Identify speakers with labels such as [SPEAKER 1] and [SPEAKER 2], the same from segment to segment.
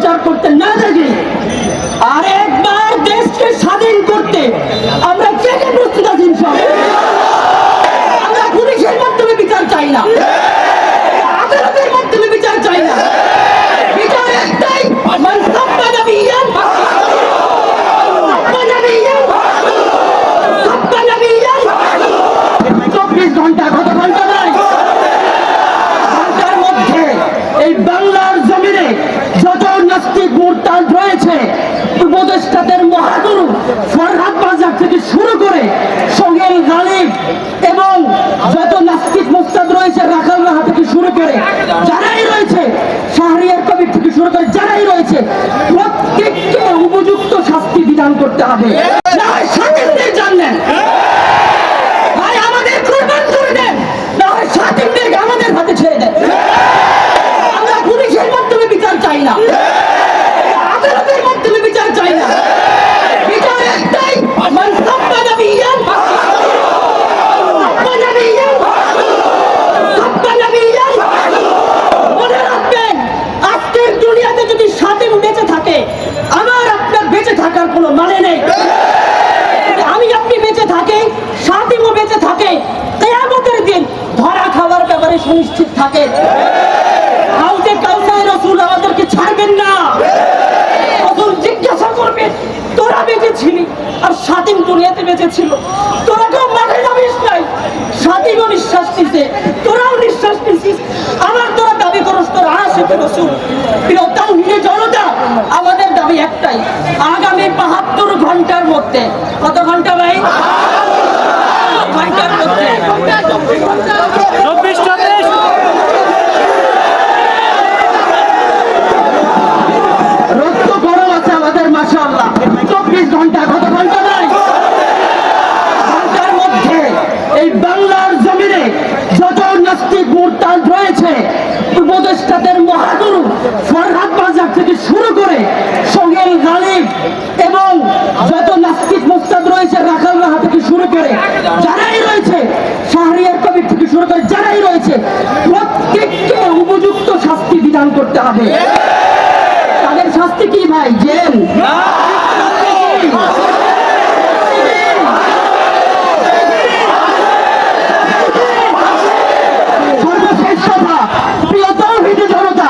[SPEAKER 1] বিচার করতে না দেখি আর একবার দেশকে স্বাধীন করতে আমরা কে কে প্রস্তুত আছি আমরা পুলিশের মাধ্যমে বিচার চাই না, আদালতের মাধ্যমে বিচার চাই না। বিচার একটাই, মান সাব্বা নবিয়্যান সাব্বা নবিয়্যান 24 ঘন্টা, কত ঘন্টা নয়, ঘন্টার মধ্যে এই বাংলার জমিনে যত নাস্তিক মুরতাদ রয়েছে, উপদেষ্টাদের মহাগুরু ফরহাদ বাজার থেকে শুরু করে সোহেল গালিব এবং যত নাস্তিক মুস্তাদ রয়েছে, রাখাল রাহা থেকে শুরু করে যারাই রয়েছে, শাহরিয়ার কবির থেকে শুরু করে যারাই রয়েছে, প্রত্যেককে উপযুক্ত শাস্তি বিধান করতে হবে। না হয় স্বাধীনদের জানেন, ভাই আমাদের কুরবান করে দেন, না হয় স্বাধীনদেরকে আমাদের হাতে ছেড়ে দেন। আমরা পুলিশের মাধ্যমে বিচার চাই না, আদালতের মাধ্যমে বিচার চাই না। বিচার একটাই, মান সাব্বা নবিয়্যান সাব্বা নবিয়্যান সাব্বা নবিয়্যান। মনে রাখবেন, আজকের দুনিয়াতে যদি স্বাধীন বেঁচে থাকে, আমার আপনার বেঁচে থাকার কোনো মানে নেই। আমি আপনি বেঁচে থাকে, স্বাধীনও বেঁচে থাকে, কিয়ামতের দিন ধরা খাওয়ার ব্যাপারে সুনিশ্চিত থাকে। হাউজে কাউসারের রাসূল আমাদেরকে ছাড়বেন না। রাসূল জিজ্ঞাসা করবেন, তোরা বেঁচে ছিলি আর স্বাধীন দুনিয়াতে বেঁচে ছিল, তোরা কেউ মাঠে নামিস নাই, স্বাধীনও নিঃশ্বাস নিছে, তোরাও নিঃশ্বাস নিছিস, আমার তোরা দাবি করস তোরা আশিকে রাসূল। প্রিয় তাওহীদের জনতা, আমাদের দাবি একটাই, আগামী ৭২ ঘন্টার মধ্যে, কত ঘন্টা ভাই? ঘন্টার মধ্যে রক্ত গরম আছে আমাদের, মাশাআল্লাহ। 24 ঘন্টা, কত ঘন্টা নয়, ঘন্টার মধ্যে এই বাংলার জমিনে যত নাস্তিক মুরতাদ রয়েছে, উপদেষ্টাদের মহাগুরু ফরহাদ বাজার থেকে শুরু করে সোহেল গালিব এবং যত নাস্তিক মুস্তাদ রয়েছে, রাখাল রাহা থেকে শুরু করে যারাই রয়েছে, শাহরিয়ার কবির থেকে শুরু করে যারাই রয়েছে, প্রত্যেককে উপযুক্ত শাস্তি বিধান করতে হবে। তাদের শাস্তি কি ভাই? জেল? সর্বশেষ কথা, প্রিয় তাওহীদের জনতা,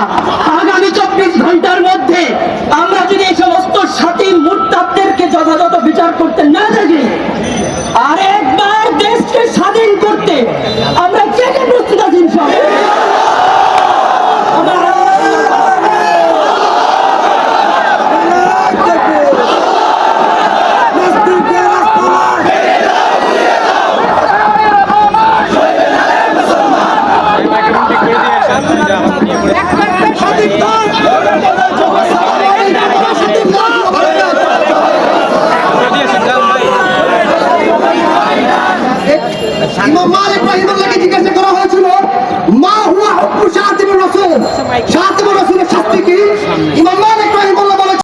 [SPEAKER 1] আগামী 24 ঘন্টার মধ্যে আমরা যদি এই সমস্ত স্বাধীন মুরতাদদেরকে যথাযথ বিচার করতে না দেখি আর একবার দেশকে স্বাধীন করতে আমরা কে কে প্রস্তুত আছি
[SPEAKER 2] স্বাধীনতা